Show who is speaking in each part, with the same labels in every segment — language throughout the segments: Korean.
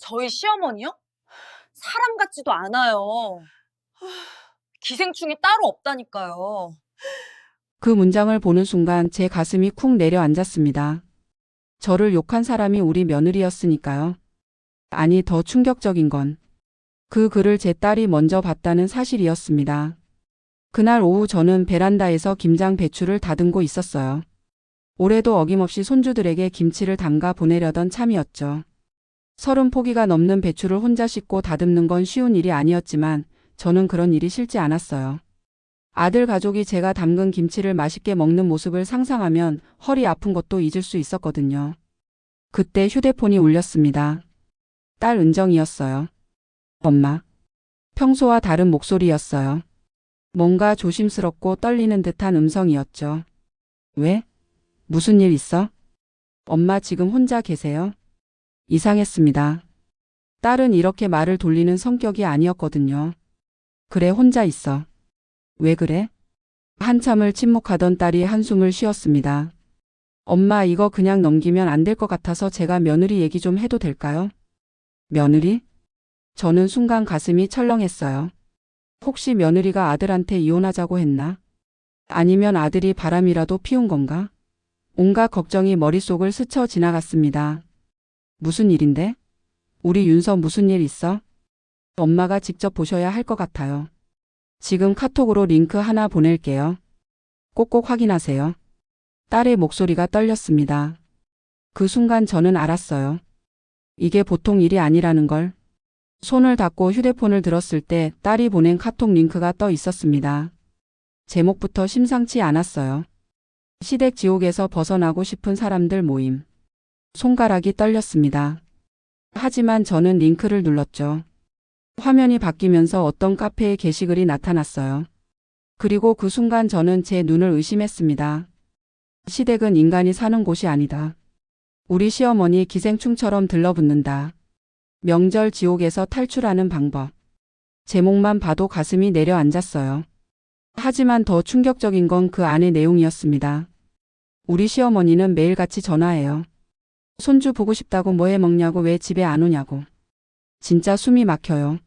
Speaker 1: 저희 시어머니요? 사람 같지도 않아요. 기생충이 따로 없다니까요.
Speaker 2: 그 문장을 보는 순간 제 가슴이 쿵 내려앉았습니다. 저를 욕한 사람이 우리 며느리였으니까요. 아니, 더 충격적인 건 그 글을 제 딸이 먼저 봤다는 사실이었습니다. 그날 오후 저는 베란다에서 김장 배추를 다듬고 있었어요. 올해도 어김없이 손주들에게 김치를 담가 보내려던 참이었죠. 30포기가 넘는 배추를 혼자 씻고 다듬는 건 쉬운 일이 아니었지만 저는 그런 일이 싫지 않았어요. 아들 가족이 제가 담근 김치를 맛있게 먹는 모습을 상상하면 허리 아픈 것도 잊을 수 있었거든요. 그때 휴대폰이 울렸습니다. 딸 은정이었어요. 엄마. 평소와 다른 목소리였어요. 뭔가 조심스럽고 떨리는 듯한 음성이었죠. 왜? 무슨 일 있어? 엄마 지금 혼자 계세요? 이상했습니다. 딸은 이렇게 말을 돌리는 성격이 아니었거든요. 그래, 혼자 있어. 왜 그래? 한참을 침묵하던 딸이 한숨을 쉬었습니다. 엄마, 이거 그냥 넘기면 안 될 것 같아서 제가 며느리 얘기 좀 해도 될까요? 며느리? 저는 순간 가슴이 철렁했어요. 혹시 며느리가 아들한테 이혼하자고 했나? 아니면 아들이 바람이라도 피운 건가? 온갖 걱정이 머릿속을 스쳐 지나갔습니다. 무슨 일인데? 우리 윤서 무슨 일 있어? 엄마가 직접 보셔야 할 것 같아요. 지금 카톡으로 링크 하나 보낼게요. 꼭꼭 확인하세요. 딸의 목소리가 떨렸습니다. 그 순간 저는 알았어요. 이게 보통 일이 아니라는 걸. 손을 닫고 휴대폰을 들었을 때 딸이 보낸 카톡 링크가 떠 있었습니다. 제목부터 심상치 않았어요. 시댁 지옥에서 벗어나고 싶은 사람들 모임. 손가락이 떨렸습니다. 하지만 저는 링크를 눌렀죠. 화면이 바뀌면서 어떤 카페의 게시글이 나타났어요. 그리고 그 순간 저는 제 눈을 의심했습니다. 시댁은 인간이 사는 곳이 아니다. 우리 시어머니 기생충처럼 들러붙는다. 명절 지옥에서 탈출하는 방법. 제목만 봐도 가슴이 내려앉았어요. 하지만 더 충격적인 건 그 안의 내용이었습니다. 우리 시어머니는 매일같이 전화해요. 손주 보고 싶다고 뭐 해 먹냐고, 왜 집에 안 오냐고. 진짜 숨이 막혀요.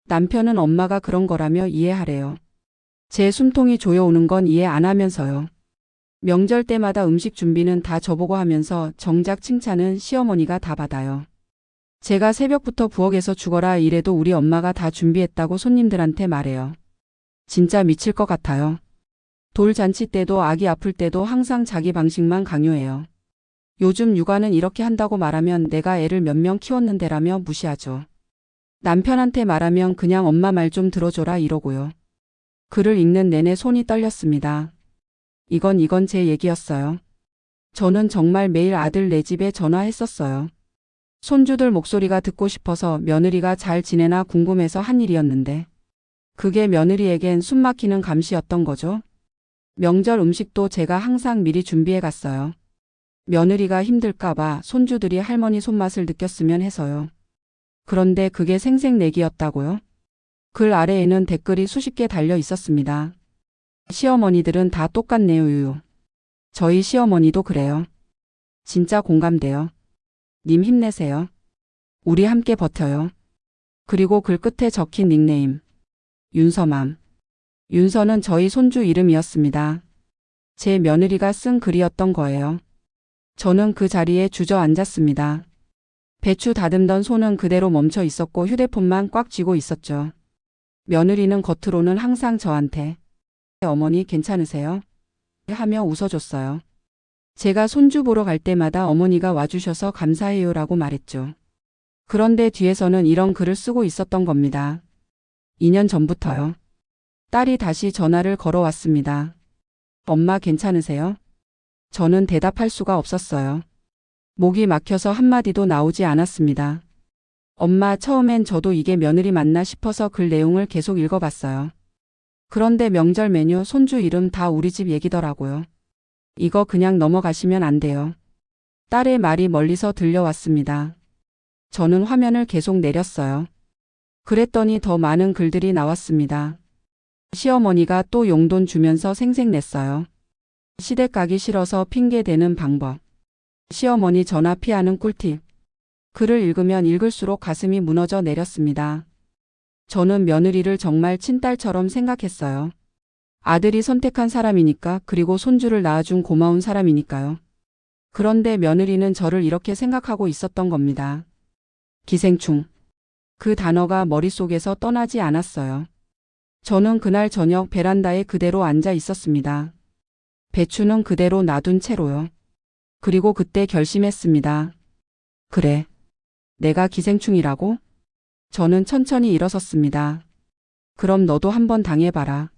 Speaker 2: 남편은 엄마가 그런 거라며 이해하래요. 제 숨통이 조여오는 건 이해 안 하면서요. 명절 때마다 음식 준비는 다 저보고 하면서 정작 칭찬은 시어머니가 다 받아요. 제가 새벽부터 부엌에서 죽어라 이래도 우리 엄마가 다 준비했다고 손님들한테 말해요. 진짜 미칠 것 같아요. 돌잔치 때도 아기 아플 때도 항상 자기 방식만 강요해요. 요즘 육아는 이렇게 한다고 말하면 내가 애를 몇 명 키웠는데라며 무시하죠. 남편한테 말하면 그냥 엄마 말 좀 들어줘라 이러고요. 글을 읽는 내내 손이 떨렸습니다. 이건 제 얘기였어요. 저는 정말 매일 아들 네 집에 전화했었어요. 손주들 목소리가 듣고 싶어서 며느리가 잘 지내나 궁금해서 한 일이었는데 그게 며느리에겐 숨막히는 감시였던 거죠. 명절 음식도 제가 항상 미리 준비해 갔어요. 며느리가 힘들까봐 손주들이 할머니 손맛을 느꼈으면 해서요. 그런데 그게 생색내기였다고요? 글 아래에는 댓글이 수십 개 달려 있었습니다. 시어머니들은 다 똑같네요, 유유. 저희 시어머니도 그래요. 진짜 공감돼요. 님 힘내세요. 우리 함께 버텨요. 그리고 글 끝에 적힌 닉네임. 윤서맘. 윤서는 저희 손주 이름이었습니다. 제 며느리가 쓴 글이었던 거예요. 저는 그 자리에 주저앉았습니다. 배추 다듬던 손은 그대로 멈춰 있었고 휴대폰만 꽉 쥐고 있었죠. 며느리는 겉으로는 항상 저한테 어머니 괜찮으세요? 하며 웃어줬어요. 제가 손주 보러 갈 때마다 어머니가 와주셔서 감사해요라고 말했죠. 그런데 뒤에서는 이런 글을 쓰고 있었던 겁니다. 2년 전부터요. 딸이 다시 전화를 걸어왔습니다. 엄마 괜찮으세요? 저는 대답할 수가 없었어요. 목이 막혀서 한마디도 나오지 않았습니다. 엄마, 처음엔 저도 이게 며느리 맞나 싶어서 글 내용을 계속 읽어봤어요. 그런데 명절 메뉴, 손주 이름 다 우리 집 얘기더라고요. 이거 그냥 넘어가시면 안 돼요. 딸의 말이 멀리서 들려왔습니다. 저는 화면을 계속 내렸어요. 그랬더니 더 많은 글들이 나왔습니다. 시어머니가 또 용돈 주면서 생색냈어요. 시댁 가기 싫어서 핑계 대는 방법. 시어머니 전화 피하는 꿀팁. 글을 읽으면 읽을수록 가슴이 무너져 내렸습니다. 저는 며느리를 정말 친딸처럼 생각했어요. 아들이 선택한 사람이니까, 그리고 손주를 낳아준 고마운 사람이니까요. 그런데 며느리는 저를 이렇게 생각하고 있었던 겁니다. 기생충. 그 단어가 머릿속에서 떠나지 않았어요. 저는 그날 저녁 베란다에 그대로 앉아 있었습니다. 배추는 그대로 놔둔 채로요. 그리고 그때 결심했습니다. 그래. 내가 기생충이라고? 저는 천천히 일어섰습니다. 그럼 너도 한번 당해봐라.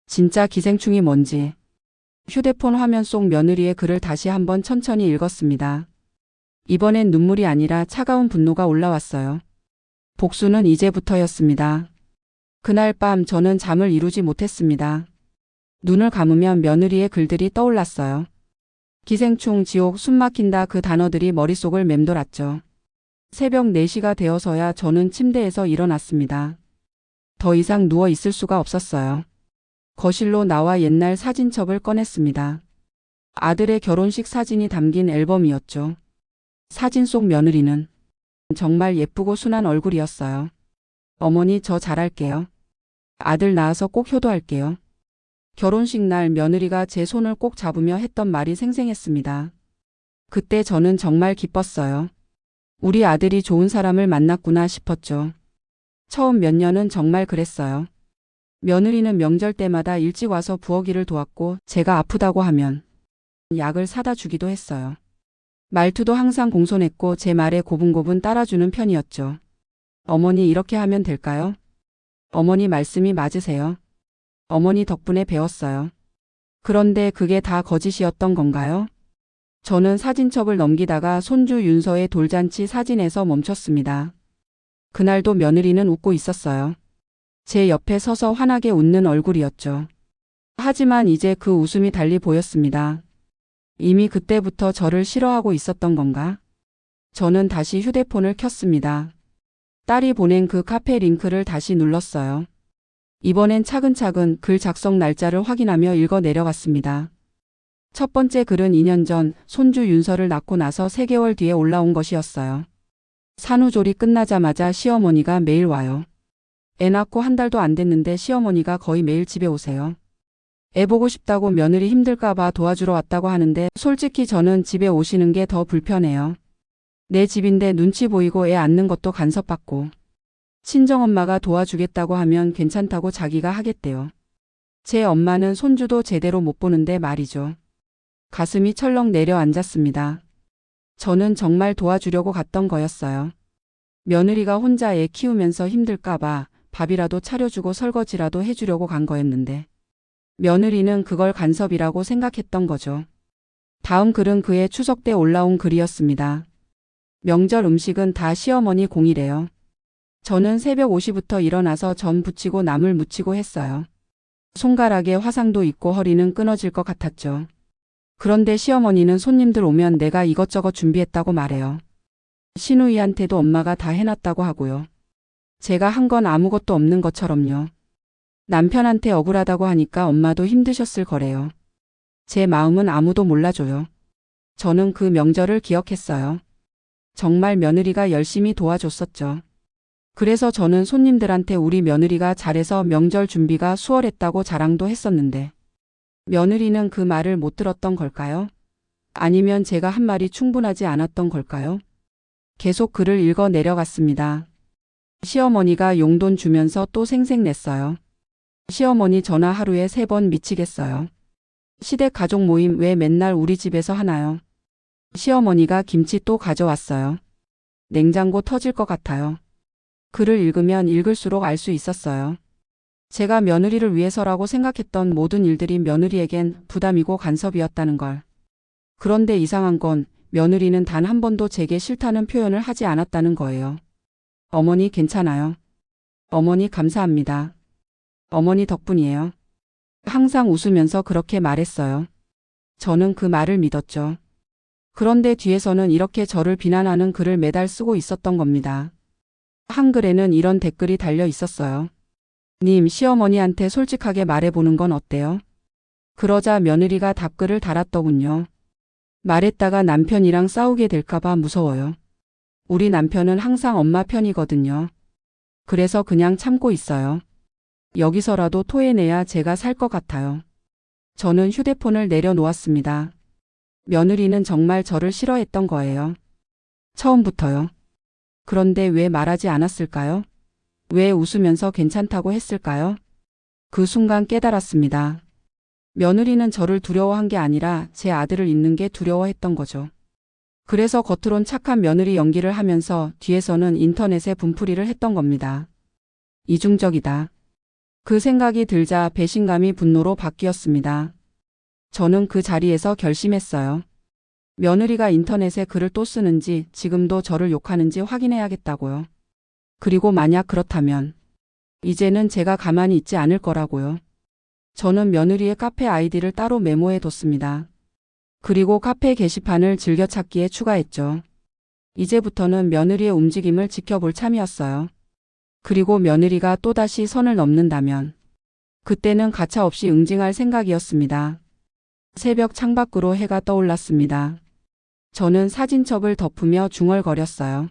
Speaker 2: 진짜 기생충이 뭔지. 휴대폰 화면 속 며느리의 글을 다시 한번 천천히 읽었습니다. 이번엔 눈물이 아니라 차가운 분노가 올라왔어요. 복수는 이제부터였습니다. 그날 밤 저는 잠을 이루지 못했습니다. 눈을 감으면 며느리의 글들이 떠올랐어요. 기생충, 지옥, 숨막힌다, 그 단어들이 머릿속을 맴돌았죠. 새벽 4시가 되어서야 저는 침대에서 일어났습니다. 더 이상 누워 있을 수가 없었어요. 거실로 나와 옛날 사진첩을 꺼냈습니다. 아들의 결혼식 사진이 담긴 앨범이었죠. 사진 속 며느리는 정말 예쁘고 순한 얼굴이었어요. 어머니, 저 잘할게요. 아들 낳아서 꼭 효도할게요. 결혼식 날 며느리가 제 손을 꼭 잡으며 했던 말이 생생했습니다. 그때 저는 정말 기뻤어요. 우리 아들이 좋은 사람을 만났구나 싶었죠. 처음 몇 년은 정말 그랬어요. 며느리는 명절 때마다 일찍 와서 부엌일을 도왔고, 제가 아프다고 하면 약을 사다 주기도 했어요. 말투도 항상 공손했고 제 말에 고분고분 따라주는 편이었죠. 어머니, 이렇게 하면 될까요? 어머니 말씀이 맞으세요. 어머니 덕분에 배웠어요. 그런데 그게 다 거짓이었던 건가요? 저는 사진첩을 넘기다가 손주 윤서의 돌잔치 사진에서 멈췄습니다. 그날도 며느리는 웃고 있었어요. 제 옆에 서서 환하게 웃는 얼굴이었죠. 하지만 이제 그 웃음이 달리 보였습니다. 이미 그때부터 저를 싫어하고 있었던 건가? 저는 다시 휴대폰을 켰습니다. 딸이 보낸 그 카페 링크를 다시 눌렀어요. 이번엔 차근차근 글 작성 날짜를 확인하며 읽어 내려갔습니다. 첫 번째 글은 2년 전 손주 윤서를 낳고 나서 3개월 뒤에 올라온 것이었어요. 산후조리 끝나자마자 시어머니가 매일 와요. 애 낳고 한 달도 안 됐는데 시어머니가 거의 매일 집에 오세요. 애 보고 싶다고 며느리 힘들까봐 도와주러 왔다고 하는데 솔직히 저는 집에 오시는 게 더 불편해요. 내 집인데 눈치 보이고 애 안는 것도 간섭받고. 친정엄마가 도와주겠다고 하면 괜찮다고 자기가 하겠대요. 제 엄마는 손주도 제대로 못 보는데 말이죠. 가슴이 철렁 내려앉았습니다. 저는 정말 도와주려고 갔던 거였어요. 며느리가 혼자 애 키우면서 힘들까봐 밥이라도 차려주고 설거지라도 해주려고 간 거였는데 며느리는 그걸 간섭이라고 생각했던 거죠. 다음 글은 그해 추석 때 올라온 글이었습니다. 명절 음식은 다 시어머니 공이래요. 저는 새벽 5시부터 일어나서 전 부치고 나물 무치고 했어요. 손가락에 화상도 있고 허리는 끊어질 것 같았죠. 그런데 시어머니는 손님들 오면 내가 이것저것 준비했다고 말해요. 시누이한테도 엄마가 다 해놨다고 하고요. 제가 한 건 아무것도 없는 것처럼요. 남편한테 억울하다고 하니까 엄마도 힘드셨을 거래요. 제 마음은 아무도 몰라줘요. 저는 그 명절을 기억했어요. 정말 며느리가 열심히 도와줬었죠. 그래서 저는 손님들한테 우리 며느리가 잘해서 명절 준비가 수월했다고 자랑도 했었는데 며느리는 그 말을 못 들었던 걸까요? 아니면 제가 한 말이 충분하지 않았던 걸까요? 계속 글을 읽어 내려갔습니다. 시어머니가 용돈 주면서 또 생색냈어요. 시어머니 전화 하루에 3번 미치겠어요. 시댁 가족 모임 왜 맨날 우리 집에서 하나요? 시어머니가 김치 또 가져왔어요. 냉장고 터질 것 같아요. 글을 읽으면 읽을수록 알 수 있었어요. 제가 며느리를 위해서라고 생각했던 모든 일들이 며느리에겐 부담이고 간섭이었다는 걸. 그런데 이상한 건 며느리는 단 한 번도 제게 싫다는 표현을 하지 않았다는 거예요. 어머니 괜찮아요. 어머니 감사합니다. 어머니 덕분이에요. 항상 웃으면서 그렇게 말했어요. 저는 그 말을 믿었죠. 그런데 뒤에서는 이렇게 저를 비난하는 글을 매달 쓰고 있었던 겁니다. 한글에는 이런 댓글이 달려 있었어요. 님, 시어머니한테 솔직하게 말해보는 건 어때요? 그러자 며느리가 답글을 달았더군요. 말했다가 남편이랑 싸우게 될까봐 무서워요. 우리 남편은 항상 엄마 편이거든요. 그래서 그냥 참고 있어요. 여기서라도 토해내야 제가 살 것 같아요. 저는 휴대폰을 내려놓았습니다. 며느리는 정말 저를 싫어했던 거예요. 처음부터요. 그런데 왜 말하지 않았을까요? 왜 웃으면서 괜찮다고 했을까요? 그 순간 깨달았습니다. 며느리는 저를 두려워한 게 아니라 제 아들을 잃는 게 두려워했던 거죠. 그래서 겉으론 착한 며느리 연기를 하면서 뒤에서는 인터넷에 분풀이를 했던 겁니다. 이중적이다. 그 생각이 들자 배신감이 분노로 바뀌었습니다. 저는 그 자리에서 결심했어요. 며느리가 인터넷에 글을 또 쓰는지 지금도 저를 욕하는지 확인해야겠다고요. 그리고 만약 그렇다면 이제는 제가 가만히 있지 않을 거라고요. 저는 며느리의 카페 아이디를 따로 메모해 뒀습니다. 그리고 카페 게시판을 즐겨찾기에 추가했죠. 이제부터는 며느리의 움직임을 지켜볼 참이었어요. 그리고 며느리가 또다시 선을 넘는다면 그때는 가차없이 응징할 생각이었습니다. 새벽 창밖으로 해가 떠올랐습니다. 저는 사진첩을 덮으며 중얼거렸어요.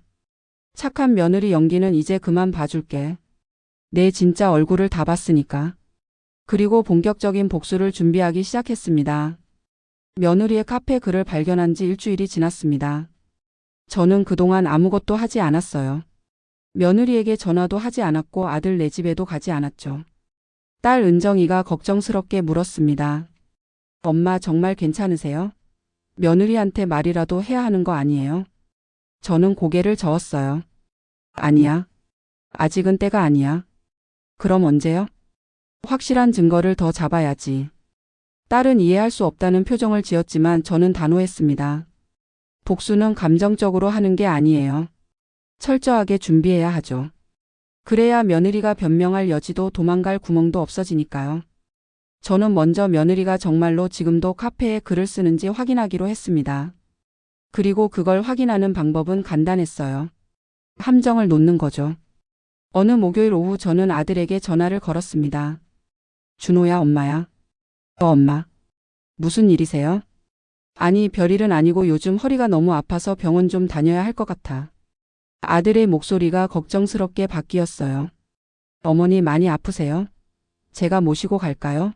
Speaker 2: 착한 며느리 연기는 이제 그만 봐줄게. 내 진짜 얼굴을 다 봤으니까. 그리고 본격적인 복수를 준비하기 시작했습니다. 며느리의 카페 글을 발견한 지 일주일이 지났습니다. 저는 그동안 아무것도 하지 않았어요. 며느리에게 전화도 하지 않았고 아들 네 집에도 가지 않았죠. 딸 은정이가 걱정스럽게 물었습니다. 엄마 정말 괜찮으세요? 며느리한테 말이라도 해야 하는 거 아니에요? 저는 고개를 저었어요. 아니야. 아직은 때가 아니야. 그럼 언제요? 확실한 증거를 더 잡아야지. 딸은 이해할 수 없다는 표정을 지었지만 저는 단호했습니다. 복수는 감정적으로 하는 게 아니에요. 철저하게 준비해야 하죠. 그래야 며느리가 변명할 여지도 도망갈 구멍도 없어지니까요. 저는 먼저 며느리가 정말로 지금도 카페에 글을 쓰는지 확인하기로 했습니다. 그리고 그걸 확인하는 방법은 간단했어요. 함정을 놓는 거죠. 어느 목요일 오후 저는 아들에게 전화를 걸었습니다. 준호야, 엄마야. 엄마. 무슨 일이세요? 아니, 별일은 아니고 요즘 허리가 너무 아파서 병원 좀 다녀야 할 것 같아. 아들의 목소리가 걱정스럽게 바뀌었어요. 어머니 많이 아프세요? 제가 모시고 갈까요?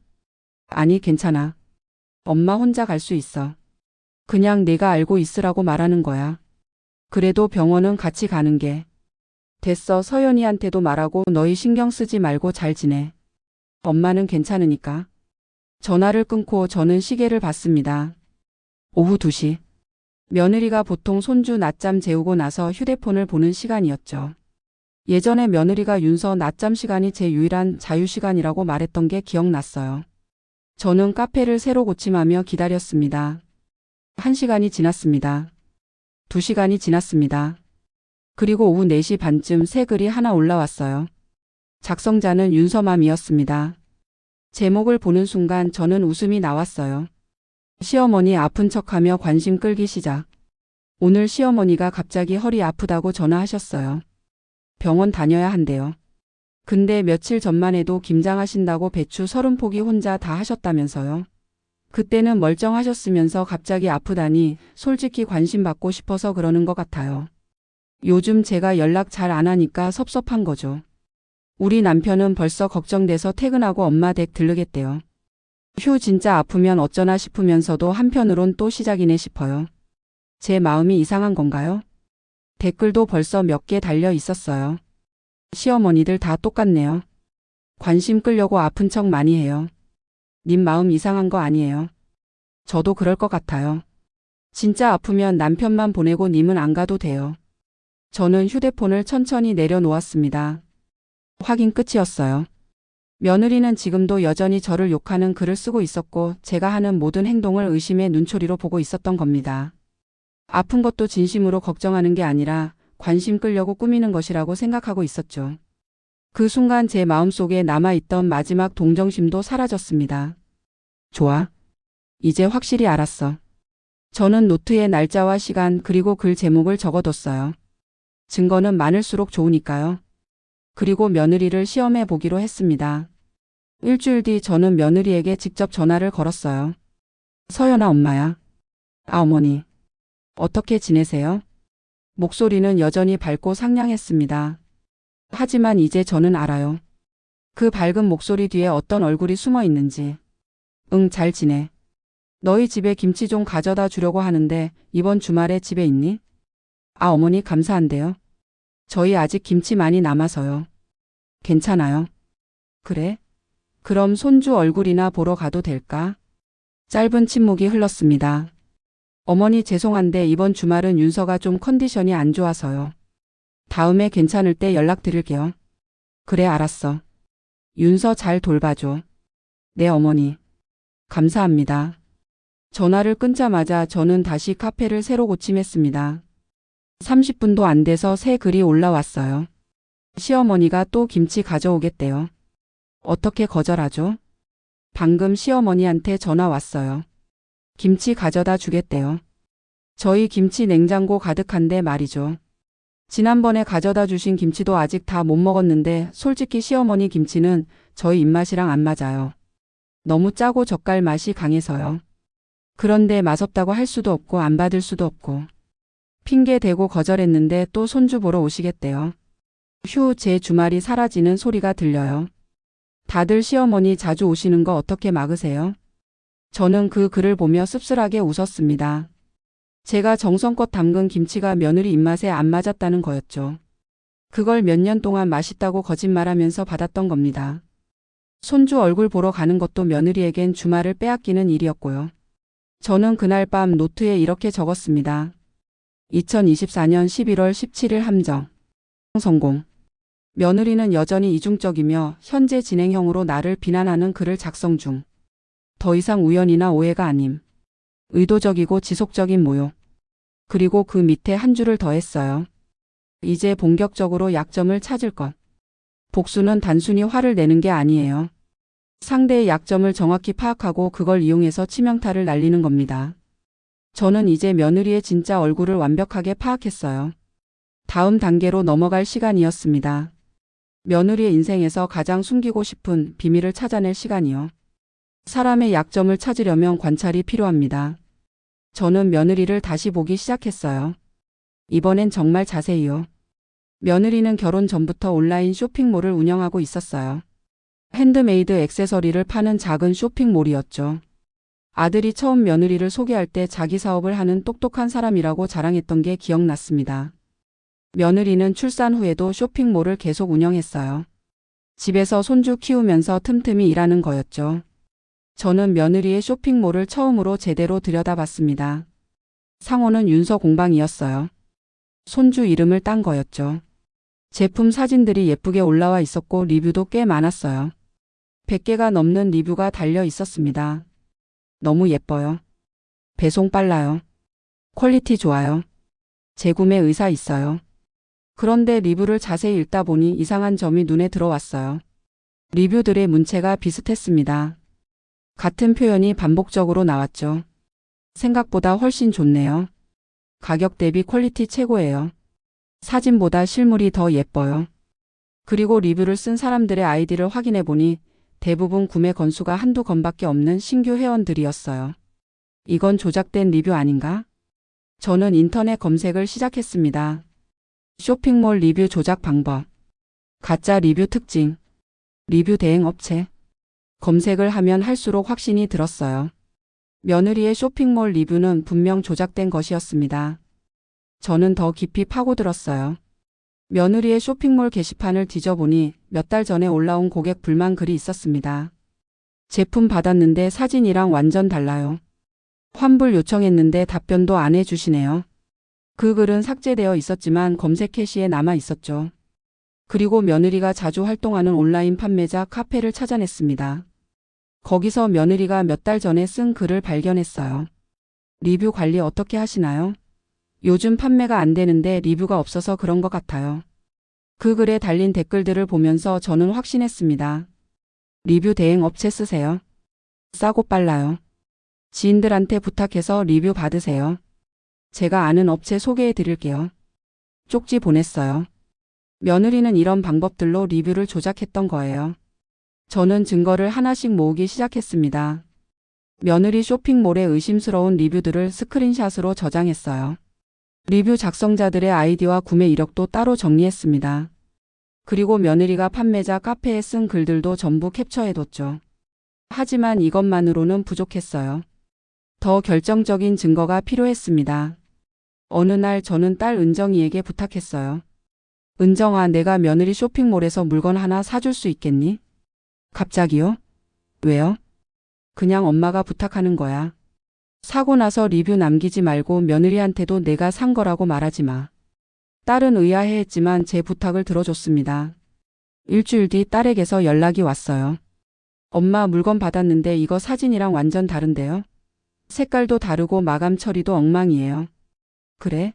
Speaker 2: 아니, 괜찮아. 엄마 혼자 갈 수 있어. 그냥 내가 알고 있으라고 말하는 거야. 그래도 병원은 같이 가는 게. 됐어, 서연이한테도 말하고 너희 신경 쓰지 말고 잘 지내. 엄마는 괜찮으니까. 전화를 끊고 저는 시계를 봤습니다. 오후 2시. 며느리가 보통 손주 낮잠 재우고 나서 휴대폰을 보는 시간이었죠. 예전에 며느리가 윤서 낮잠 시간이 제 유일한 자유시간이라고 말했던 게 기억났어요. 저는 카페를 새로 고침하며 기다렸습니다. 1시간이 지났습니다. 2시간이 지났습니다. 그리고 오후 4시 반쯤 새 글이 하나 올라왔어요. 작성자는 윤서맘이었습니다. 제목을 보는 순간 저는 웃음이 나왔어요. 시어머니 아픈 척하며 관심 끌기 시작. 오늘 시어머니가 갑자기 허리 아프다고 전화하셨어요. 병원 다녀야 한대요. 근데 며칠 전만 해도 김장하신다고 배추 30포기 혼자 다 하셨다면서요. 그때는 멀쩡하셨으면서 갑자기 아프다니 솔직히 관심 받고 싶어서 그러는 것 같아요. 요즘 제가 연락 잘 안 하니까 섭섭한 거죠. 우리 남편은 벌써 걱정돼서 퇴근하고 엄마 댁 들르겠대요. 휴, 진짜 아프면 어쩌나 싶으면서도 한편으론 또 시작이네 싶어요. 제 마음이 이상한 건가요? 댓글도 벌써 몇 개 달려 있었어요. 시어머니들 다 똑같네요. 관심 끌려고 아픈 척 많이 해요. 님 마음 이상한 거 아니에요? 저도 그럴 것 같아요. 진짜 아프면 남편만 보내고 님은 안 가도 돼요. 저는 휴대폰을 천천히 내려놓았습니다. 확인 끝이었어요. 며느리는 지금도 여전히 저를 욕하는 글을 쓰고 있었고 제가 하는 모든 행동을 의심의 눈초리로 보고 있었던 겁니다. 아픈 것도 진심으로 걱정하는 게 아니라 관심 끌려고 꾸미는 것이라고 생각하고 있었죠. 그 순간 제 마음속에 남아있던 마지막 동정심도 사라졌습니다. 좋아. 이제 확실히 알았어. 저는 노트에 날짜와 시간 그리고 글 제목을 적어뒀어요. 증거는 많을수록 좋으니까요. 그리고 며느리를 시험해 보기로 했습니다. 일주일 뒤 저는 며느리에게 직접 전화를 걸었어요. 서연아, 엄마야. 아, 어머니. 어떻게 지내세요? 목소리는 여전히 밝고 상냥했습니다. 하지만 이제 저는 알아요. 그 밝은 목소리 뒤에 어떤 얼굴이 숨어 있는지. 응, 잘 지내. 너희 집에 김치 좀 가져다 주려고 하는데 이번 주말에 집에 있니? 아, 어머니 감사한데요. 저희 아직 김치 많이 남아서요. 괜찮아요. 그래? 그럼 손주 얼굴이나 보러 가도 될까? 짧은 침묵이 흘렀습니다. 어머니 죄송한데 이번 주말은 윤서가 좀 컨디션이 안 좋아서요. 다음에 괜찮을 때 연락드릴게요. 그래, 알았어. 윤서 잘 돌봐줘. 네, 어머니. 감사합니다. 전화를 끊자마자 저는 다시 카페를 새로 고침했습니다. 30분도 안 돼서 새 글이 올라왔어요. 시어머니가 또 김치 가져오겠대요. 어떻게 거절하죠? 방금 시어머니한테 전화 왔어요. 김치 가져다 주겠대요. 저희 김치 냉장고 가득한데 말이죠. 지난번에 가져다 주신 김치도 아직 다 못 먹었는데 솔직히 시어머니 김치는 저희 입맛이랑 안 맞아요. 너무 짜고 젓갈 맛이 강해서요. 그런데 맛없다고 할 수도 없고 안 받을 수도 없고. 핑계 대고 거절했는데 또 손주 보러 오시겠대요. 휴, 제 주말이 사라지는 소리가 들려요. 다들 시어머니 자주 오시는 거 어떻게 막으세요? 저는 그 글을 보며 씁쓸하게 웃었습니다. 제가 정성껏 담근 김치가 며느리 입맛에 안 맞았다는 거였죠. 그걸 몇 년 동안 맛있다고 거짓말하면서 받았던 겁니다. 손주 얼굴 보러 가는 것도 며느리에겐 주말을 빼앗기는 일이었고요. 저는 그날 밤 노트에 이렇게 적었습니다. 2024년 11월 17일 함정. 성공. 며느리는 여전히 이중적이며 현재 진행형으로 나를 비난하는 글을 작성 중. 더 이상 우연이나 오해가 아님. 의도적이고 지속적인 모욕. 그리고 그 밑에 한 줄을 더했어요. 이제 본격적으로 약점을 찾을 것. 복수는 단순히 화를 내는 게 아니에요. 상대의 약점을 정확히 파악하고 그걸 이용해서 치명타를 날리는 겁니다. 저는 이제 며느리의 진짜 얼굴을 완벽하게 파악했어요. 다음 단계로 넘어갈 시간이었습니다. 며느리의 인생에서 가장 숨기고 싶은 비밀을 찾아낼 시간이요. 사람의 약점을 찾으려면 관찰이 필요합니다. 저는 며느리를 다시 보기 시작했어요. 이번엔 정말 자세히요. 며느리는 결혼 전부터 온라인 쇼핑몰을 운영하고 있었어요. 핸드메이드 액세서리를 파는 작은 쇼핑몰이었죠. 아들이 처음 며느리를 소개할 때 자기 사업을 하는 똑똑한 사람이라고 자랑했던 게 기억났습니다. 며느리는 출산 후에도 쇼핑몰을 계속 운영했어요. 집에서 손주 키우면서 틈틈이 일하는 거였죠. 저는 며느리의 쇼핑몰을 처음으로 제대로 들여다봤습니다. 상호는 윤서 공방이었어요. 손주 이름을 딴 거였죠. 제품 사진들이 예쁘게 올라와 있었고 리뷰도 꽤 많았어요. 100개가 넘는 리뷰가 달려 있었습니다. 너무 예뻐요. 배송 빨라요. 퀄리티 좋아요. 재구매 의사 있어요. 그런데 리뷰를 자세히 읽다 보니 이상한 점이 눈에 들어왔어요. 리뷰들의 문체가 비슷했습니다. 같은 표현이 반복적으로 나왔죠. 생각보다 훨씬 좋네요. 가격 대비 퀄리티 최고예요. 사진보다 실물이 더 예뻐요. 그리고 리뷰를 쓴 사람들의 아이디를 확인해 보니 대부분 구매 건수가 한두 건밖에 없는 신규 회원들이었어요. 이건 조작된 리뷰 아닌가? 저는 인터넷 검색을 시작했습니다. 쇼핑몰 리뷰 조작 방법. 가짜 리뷰 특징. 리뷰 대행 업체. 검색을 하면 할수록 확신이 들었어요. 며느리의 쇼핑몰 리뷰는 분명 조작된 것이었습니다. 저는 더 깊이 파고들었어요. 며느리의 쇼핑몰 게시판을 뒤져보니 몇 달 전에 올라온 고객 불만 글이 있었습니다. 제품 받았는데 사진이랑 완전 달라요. 환불 요청했는데 답변도 안 해주시네요. 그 글은 삭제되어 있었지만 검색 캐시에 남아 있었죠. 그리고 며느리가 자주 활동하는 온라인 판매자 카페를 찾아냈습니다. 거기서 며느리가 몇 달 전에 쓴 글을 발견했어요. 리뷰 관리 어떻게 하시나요? 요즘 판매가 안 되는데 리뷰가 없어서 그런 것 같아요. 그 글에 달린 댓글들을 보면서 저는 확신했습니다. 리뷰 대행 업체 쓰세요. 싸고 빨라요. 지인들한테 부탁해서 리뷰 받으세요. 제가 아는 업체 소개해 드릴게요. 쪽지 보냈어요. 며느리는 이런 방법들로 리뷰를 조작했던 거예요. 저는 증거를 하나씩 모으기 시작했습니다. 며느리 쇼핑몰의 의심스러운 리뷰들을 스크린샷으로 저장했어요. 리뷰 작성자들의 아이디와 구매 이력도 따로 정리했습니다. 그리고 며느리가 판매자 카페에 쓴 글들도 전부 캡처해뒀죠. 하지만 이것만으로는 부족했어요. 더 결정적인 증거가 필요했습니다. 어느 날 저는 딸 은정이에게 부탁했어요. 은정아, 내가 며느리 쇼핑몰에서 물건 하나 사줄 수 있겠니? 갑자기요? 왜요? 그냥 엄마가 부탁하는 거야. 사고 나서 리뷰 남기지 말고 며느리한테도 내가 산 거라고 말하지 마. 딸은 의아해했지만 제 부탁을 들어줬습니다. 일주일 뒤 딸에게서 연락이 왔어요. 엄마, 물건 받았는데 이거 사진이랑 완전 다른데요? 색깔도 다르고 마감 처리도 엉망이에요. 그래?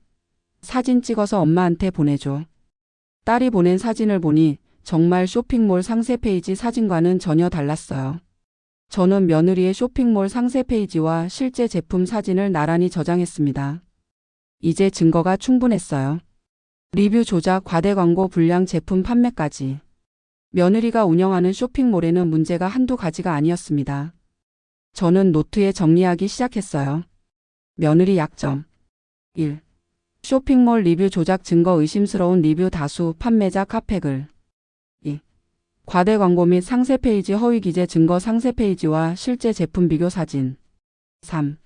Speaker 2: 사진 찍어서 엄마한테 보내줘. 딸이 보낸 사진을 보니 정말 쇼핑몰 상세 페이지 사진과는 전혀 달랐어요. 저는 며느리의 쇼핑몰 상세 페이지와 실제 제품 사진을 나란히 저장했습니다. 이제 증거가 충분했어요. 리뷰 조작, 과대 광고, 불량 제품 판매까지. 며느리가 운영하는 쇼핑몰에는 문제가 한두 가지가 아니었습니다. 저는 노트에 정리하기 시작했어요. 며느리 약점. 1. 쇼핑몰 리뷰 조작 증거, 의심스러운 리뷰 다수, 판매자 카페글. 2. 과대 광고 및 상세 페이지 허위 기재 증거, 상세 페이지와 실제 제품 비교 사진. 3.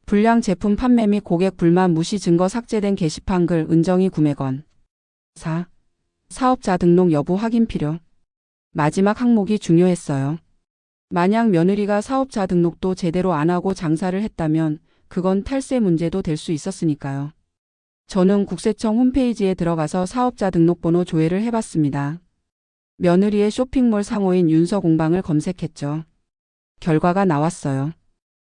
Speaker 2: 불량 제품 판매 및 고객 불만 무시 증거, 삭제된 게시판 글, 은정이 구매건. 4. 사업자 등록 여부 확인 필요. 마지막 항목이 중요했어요. 만약 며느리가 사업자 등록도 제대로 안 하고 장사를 했다면 그건 탈세 문제도 될 수 있었으니까요. 저는 국세청 홈페이지에 들어가서 사업자 등록번호 조회를 해봤습니다. 며느리의 쇼핑몰 상호인 윤서공방을 검색했죠. 결과가 나왔어요.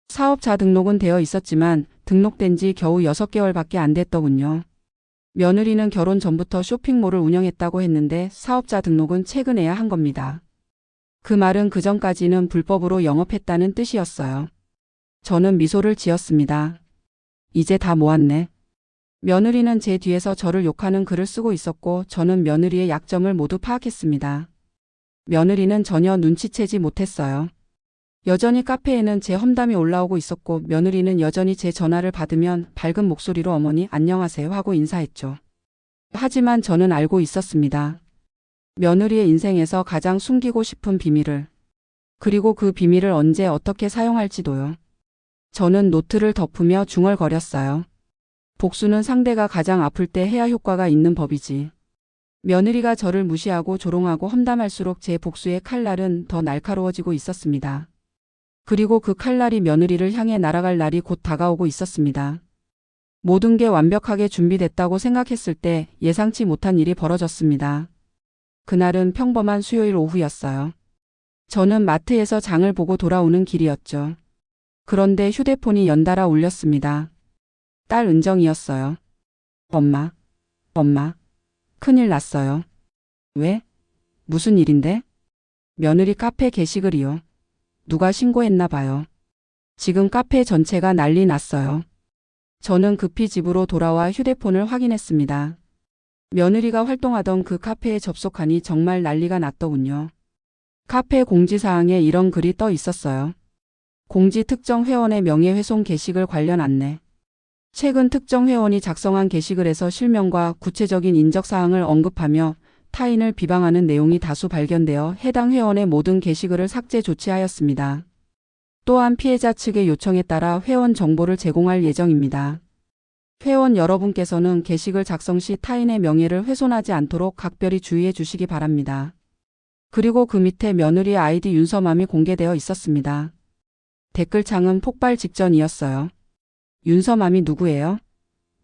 Speaker 2: 사업자 등록은 되어 있었지만 등록된 지 겨우 6개월밖에 안 됐더군요. 며느리는 결혼 전부터 쇼핑몰을 운영했다고 했는데 사업자 등록은 최근에야 한 겁니다. 그 말은 그전까지는 불법으로 영업했다는 뜻이었어요. 저는 미소를 지었습니다. 이제 다 모았네. 며느리는 제 뒤에서 저를 욕하는 글을 쓰고 있었고 저는 며느리의 약점을 모두 파악했습니다. 며느리는 전혀 눈치채지 못했어요. 여전히 카페에는 제 험담이 올라오고 있었고 며느리는 여전히 제 전화를 받으면 밝은 목소리로 어머니 안녕하세요 하고 인사했죠. 하지만 저는 알고 있었습니다. 며느리의 인생에서 가장 숨기고 싶은 비밀을. 그리고 그 비밀을 언제 어떻게 사용할지도요. 저는 노트를 덮으며 중얼거렸어요. 복수는 상대가 가장 아플 때 해야 효과가 있는 법이지. 며느리가 저를 무시하고 조롱하고 험담할수록 제 복수의 칼날은 더 날카로워지고 있었습니다. 그리고 그 칼날이 며느리를 향해 날아갈 날이 곧 다가오고 있었습니다. 모든 게 완벽하게 준비됐다고 생각했을 때 예상치 못한 일이 벌어졌습니다. 그날은 평범한 수요일 오후였어요. 저는 마트에서 장을 보고 돌아오는 길이었죠. 그런데 휴대폰이 연달아 울렸습니다. 딸 은정이었어요. 엄마, 큰일 났어요. 왜? 무슨 일인데? 며느리 카페 게시글이요. 누가 신고했나 봐요. 지금 카페 전체가 난리 났어요. 저는 급히 집으로 돌아와 휴대폰을 확인했습니다. 며느리가 활동하던 그 카페에 접속하니 정말 난리가 났더군요. 카페 공지사항에 이런 글이 떠 있었어요. 공지, 특정 회원의 명예훼손 게시글 관련 안내. 최근 특정 회원이 작성한 게시글에서 실명과 구체적인 인적사항을 언급하며 타인을 비방하는 내용이 다수 발견되어 해당 회원의 모든 게시글을 삭제 조치하였습니다. 또한 피해자 측의 요청에 따라 회원 정보를 제공할 예정입니다. 회원 여러분께서는 게시글 작성 시 타인의 명예를 훼손하지 않도록 각별히 주의해 주시기 바랍니다. 그리고 그 밑에 며느리의 아이디 윤서맘이 공개되어 있었습니다. 댓글창은 폭발 직전이었어요. 윤서맘이 누구예요?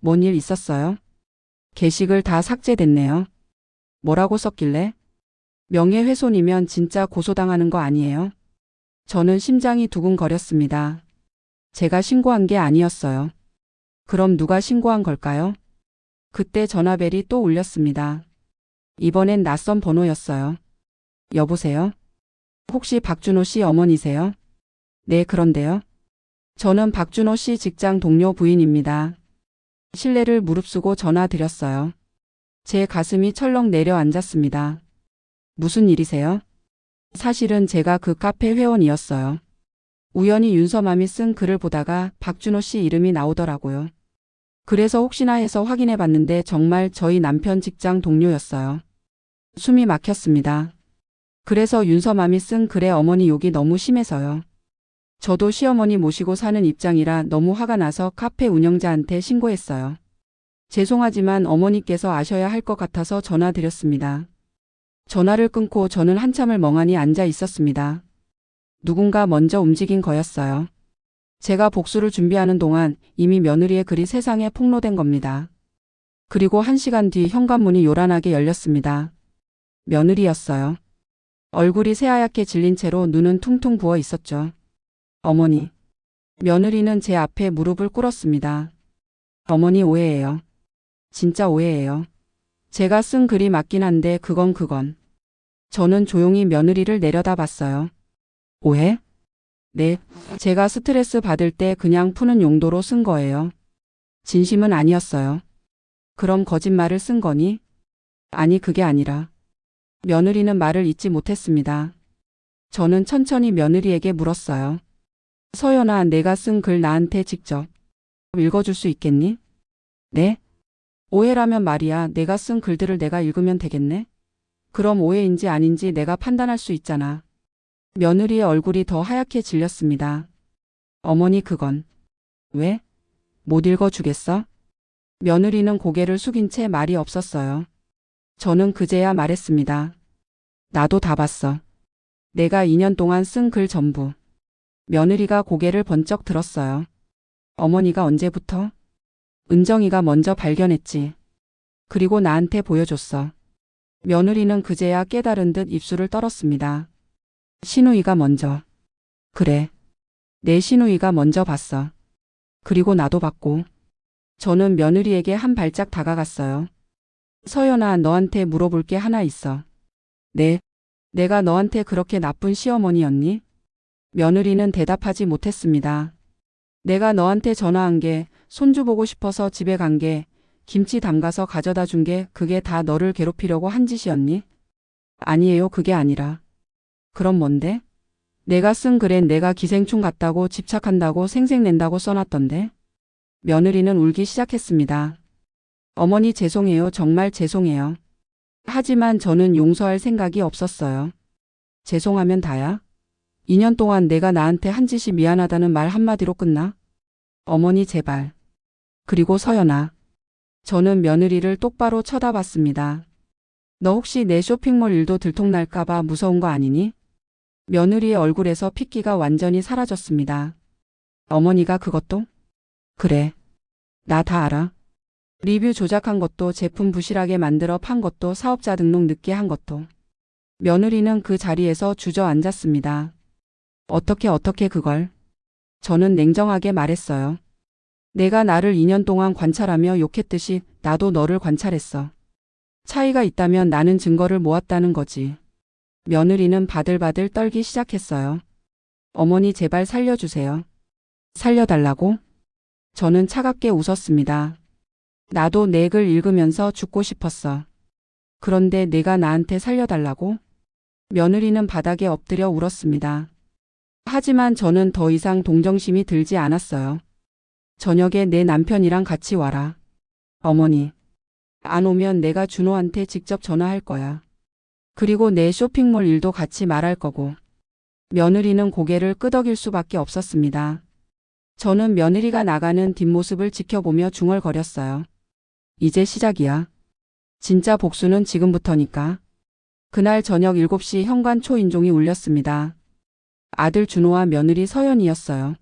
Speaker 2: 뭔 일 있었어요? 게시글 다 삭제됐네요. 뭐라고 썼길래? 명예훼손이면 진짜 고소당하는 거 아니에요? 저는 심장이 두근거렸습니다. 제가 신고한 게 아니었어요. 그럼 누가 신고한 걸까요? 그때 전화벨이 또 울렸습니다. 이번엔 낯선 번호였어요. 여보세요? 혹시 박준호 씨 어머니세요? 네, 그런데요. 저는 박준호 씨 직장 동료 부인입니다. 실례를 무릅쓰고 전화드렸어요. 제 가슴이 철렁 내려앉았습니다. 무슨 일이세요? 사실은 제가 그 카페 회원이었어요. 우연히 윤서맘이 쓴 글을 보다가 박준호 씨 이름이 나오더라고요. 그래서 혹시나 해서 확인해 봤는데 정말 저희 남편 직장 동료였어요. 숨이 막혔습니다. 그래서 윤서맘이 쓴 글에 어머니 욕이 너무 심해서요. 저도 시어머니 모시고 사는 입장이라 너무 화가 나서 카페 운영자한테 신고했어요. 죄송하지만 어머니께서 아셔야 할 것 같아서 전화드렸습니다. 전화를 끊고 저는 한참을 멍하니 앉아 있었습니다. 누군가 먼저 움직인 거였어요. 제가 복수를 준비하는 동안 이미 며느리의 글이 세상에 폭로된 겁니다. 그리고 1시간 뒤 현관문이 요란하게 열렸습니다. 며느리였어요. 얼굴이 새하얗게 질린 채로 눈은 퉁퉁 부어 있었죠. 어머니. 며느리는 제 앞에 무릎을 꿇었습니다. 어머니 오해예요. 진짜 오해예요. 제가 쓴 글이 맞긴 한데 그건. 저는 조용히 며느리를 내려다봤어요. 오해? 네, 제가 스트레스 받을 때 그냥 푸는 용도로 쓴 거예요. 진심은 아니었어요. 그럼 거짓말을 쓴 거니? 아니, 그게 아니라. 며느리는 말을 잇지 못했습니다. 저는 천천히 며느리에게 물었어요. 서연아, 내가 쓴 글 나한테 직접 읽어줄 수 있겠니? 네? 오해라면 말이야. 내가 쓴 글들을 내가 읽으면 되겠네? 그럼 오해인지 아닌지 내가 판단할 수 있잖아. 며느리의 얼굴이 더 하얗게 질렸습니다. 어머니, 그건. 왜? 못 읽어주겠어? 며느리는 고개를 숙인 채 말이 없었어요. 저는 그제야 말했습니다. 나도 다 봤어. 내가 2년 동안 쓴 글 전부. 며느리가 고개를 번쩍 들었어요. 어머니가 언제부터? 은정이가 먼저 발견했지. 그리고 나한테 보여줬어. 며느리는 그제야 깨달은 듯 입술을 떨었습니다. 시누이가 먼저. 그래. 내 시누이가 먼저 봤어. 그리고 나도 봤고. 저는 며느리에게 한 발짝 다가갔어요. 서연아, 너한테 물어볼 게 하나 있어. 네. 내가 너한테 그렇게 나쁜 시어머니였니? 며느리는 대답하지 못했습니다. 내가 너한테 전화한 게, 손주 보고 싶어서 집에 간 게, 김치 담가서 가져다 준 게 그게 다 너를 괴롭히려고 한 짓이었니? 아니에요, 그게 아니라. 그럼 뭔데? 내가 쓴 글엔 내가 기생충 같다고 집착한다고 생색낸다고 써놨던데? 며느리는 울기 시작했습니다. 어머니 죄송해요. 정말 죄송해요. 하지만 저는 용서할 생각이 없었어요. 죄송하면 다야? 2년 동안 내가 나한테 한 짓이 미안하다는 말 한마디로 끝나? 어머니 제발. 그리고 서연아. 저는 며느리를 똑바로 쳐다봤습니다. 너 혹시 내 쇼핑몰 일도 들통날까봐 무서운 거 아니니? 며느리의 얼굴에서 핏기가 완전히 사라졌습니다. 어머니가 그것도? 그래. 나 다 알아. 리뷰 조작한 것도, 제품 부실하게 만들어 판 것도, 사업자 등록 늦게 한 것도. 며느리는 그 자리에서 주저앉았습니다. 어떻게 그걸? 저는 냉정하게 말했어요. 내가 나를 2년 동안 관찰하며 욕했듯이 나도 너를 관찰했어. 차이가 있다면 나는 증거를 모았다는 거지. 며느리는 바들바들 떨기 시작했어요. 어머니 제발 살려주세요. 살려달라고? 저는 차갑게 웃었습니다. 나도 내 글 읽으면서 죽고 싶었어. 그런데 내가 나한테 살려달라고? 며느리는 바닥에 엎드려 울었습니다. 하지만 저는 더 이상 동정심이 들지 않았어요. 저녁에 내 남편이랑 같이 와라. 어머니. 안 오면 내가 준호한테 직접 전화할 거야. 그리고 내 쇼핑몰 일도 같이 말할 거고. 며느리는 고개를 끄덕일 수밖에 없었습니다. 저는 며느리가 나가는 뒷모습을 지켜보며 중얼거렸어요. 이제 시작이야. 진짜 복수는 지금부터니까. 그날 저녁 7시 현관 초인종이 울렸습니다. 아들 준호와 며느리 서연이었어요.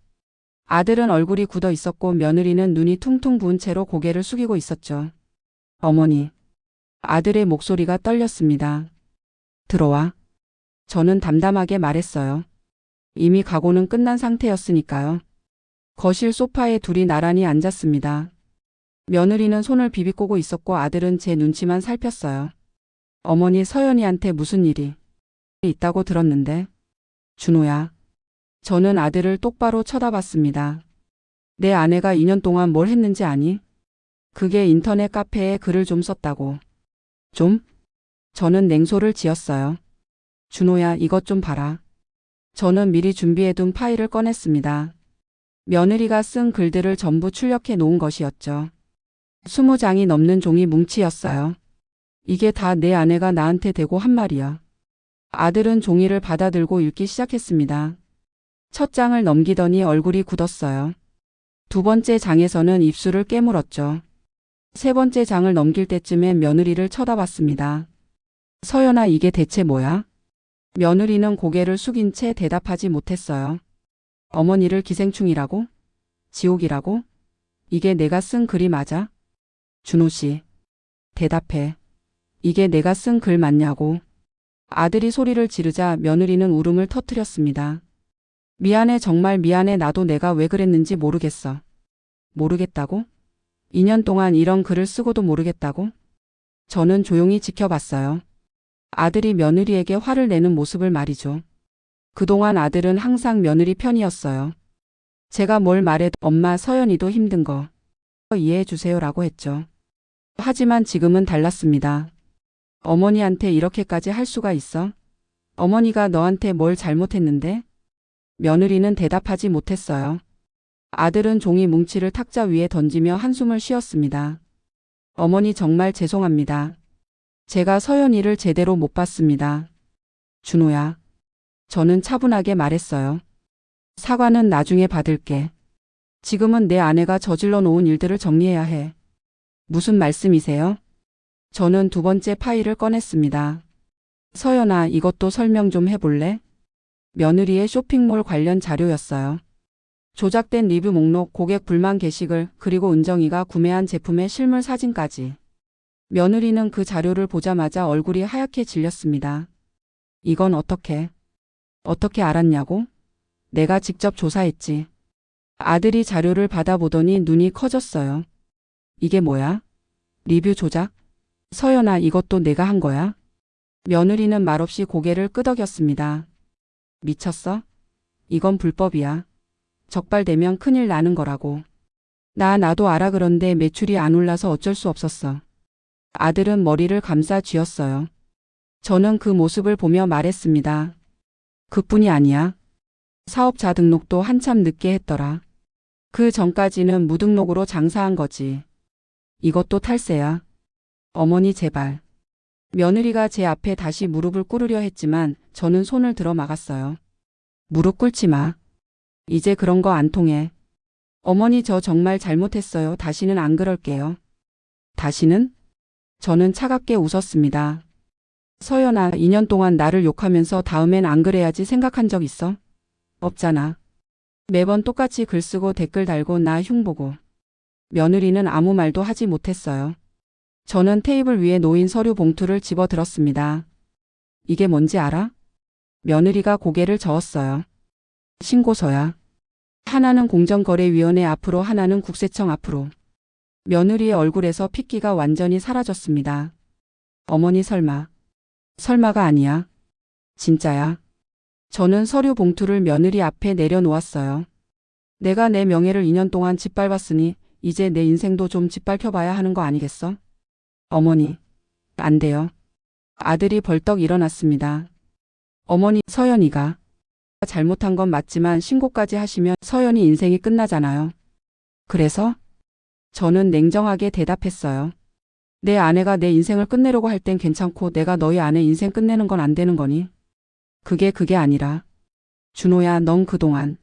Speaker 2: 아들은 얼굴이 굳어 있었고 며느리는 눈이 퉁퉁 부은 채로 고개를 숙이고 있었죠. 어머니. 아들의 목소리가 떨렸습니다. 들어와. 저는 담담하게 말했어요. 이미 각오는 끝난 상태였으니까요. 거실 소파에 둘이 나란히 앉았습니다. 며느리는 손을 비비꼬고 있었고 아들은 제 눈치만 살폈어요. 어머니, 서연이한테 무슨 일이 있다고 들었는데. 준호야. 저는 아들을 똑바로 쳐다봤습니다. 내 아내가 2년 동안 뭘 했는지 아니? 그게 인터넷 카페에 글을 좀 썼다고. 좀? 저는 냉소를 지었어요. 준호야, 이것 좀 봐라. 저는 미리 준비해둔 파일을 꺼냈습니다. 며느리가 쓴 글들을 전부 출력해 놓은 것이었죠. 20장이 넘는 종이 뭉치였어요. 이게 다 내 아내가 나한테 대고 한 말이야. 아들은 종이를 받아들고 읽기 시작했습니다. 첫 장을 넘기더니 얼굴이 굳었어요. 두 번째 장에서는 입술을 깨물었죠. 세 번째 장을 넘길 때쯤엔 며느리를 쳐다봤습니다. 서연아, 이게 대체 뭐야? 며느리는 고개를 숙인 채 대답하지 못했어요. 어머니를 기생충이라고? 지옥이라고? 이게 내가 쓴 글이 맞아? 준호 씨, 대답해. 이게 내가 쓴 글 맞냐고. 아들이 소리를 지르자 며느리는 울음을 터뜨렸습니다. 미안해, 정말 미안해. 나도 내가 왜 그랬는지 모르겠어. 모르겠다고? 2년 동안 이런 글을 쓰고도 모르겠다고? 저는 조용히 지켜봤어요. 아들이 며느리에게 화를 내는 모습을 말이죠. 그동안 아들은 항상 며느리 편이었어요. 제가 뭘 말해도 엄마, 서연이도 힘든 거 이해해 주세요라고 했죠. 하지만 지금은 달랐습니다. 어머니한테 이렇게까지 할 수가 있어? 어머니가 너한테 뭘 잘못했는데? 며느리는 대답하지 못했어요. 아들은 종이 뭉치를 탁자 위에 던지며 한숨을 쉬었습니다. 어머니, 정말 죄송합니다. 제가 서연이를 제대로 못 봤습니다. 준호야. 저는 차분하게 말했어요. 사과는 나중에 받을게. 지금은 내 아내가 저질러 놓은 일들을 정리해야 해. 무슨 말씀이세요? 저는 두 번째 파일을 꺼냈습니다. 서연아, 이것도 설명 좀 해볼래? 며느리의 쇼핑몰 관련 자료였어요. 조작된 리뷰 목록, 고객 불만 게시글, 그리고 은정이가 구매한 제품의 실물 사진까지. 며느리는 그 자료를 보자마자 얼굴이 하얗게 질렸습니다. 이건 어떻게 알았냐고? 내가 직접 조사했지. 아들이 자료를 받아보더니 눈이 커졌어요. 이게 뭐야? 리뷰 조작? 서연아, 이것도 내가 한 거야? 며느리는 말없이 고개를 끄덕였습니다. 미쳤어? 이건 불법이야. 적발되면 큰일 나는 거라고. 나도 알아. 그런데 매출이 안 올라서 어쩔 수 없었어. 아들은 머리를 감싸 쥐었어요. 저는 그 모습을 보며 말했습니다. 그뿐이 아니야. 사업자 등록도 한참 늦게 했더라. 그 전까지는 무등록으로 장사한 거지. 이것도 탈세야. 어머니, 제발. 며느리가 제 앞에 다시 무릎을 꿇으려 했지만 저는 손을 들어 막았어요. 무릎 꿇지 마. 이제 그런 거 안 통해. 어머니, 저 정말 잘못했어요. 다시는 안 그럴게요. 다시는? 저는 차갑게 웃었습니다. 서연아, 2년 동안 나를 욕하면서 다음엔 안 그래야지 생각한 적 있어? 없잖아. 매번 똑같이 글 쓰고 댓글 달고 나 흉보고. 며느리는 아무 말도 하지 못했어요. 저는 테이블 위에 놓인 서류 봉투를 집어 들었습니다. 이게 뭔지 알아? 며느리가 고개를 저었어요. 신고서야. 하나는 공정거래위원회 앞으로, 하나는 국세청 앞으로. 며느리의 얼굴에서 핏기가 완전히 사라졌습니다. 어머니, 설마가 아니야. 진짜야. 저는 서류 봉투를 며느리 앞에 내려놓았어요. 내가 내 명예를 2년 동안 짓밟았으니 이제 내 인생도 좀 짓밟혀봐야 하는 거 아니겠어? 어머니, 안 돼요. 아들이 벌떡 일어났습니다. 어머니, 서연이가 잘못한 건 맞지만 신고까지 하시면 서연이 인생이 끝나잖아요. 그래서? 저는 냉정하게 대답했어요. 내 아내가 내 인생을 끝내려고 할 땐 괜찮고 내가 너희 아내 인생 끝내는 건 안 되는 거니? 그게 아니라. 준호야, 넌 그동안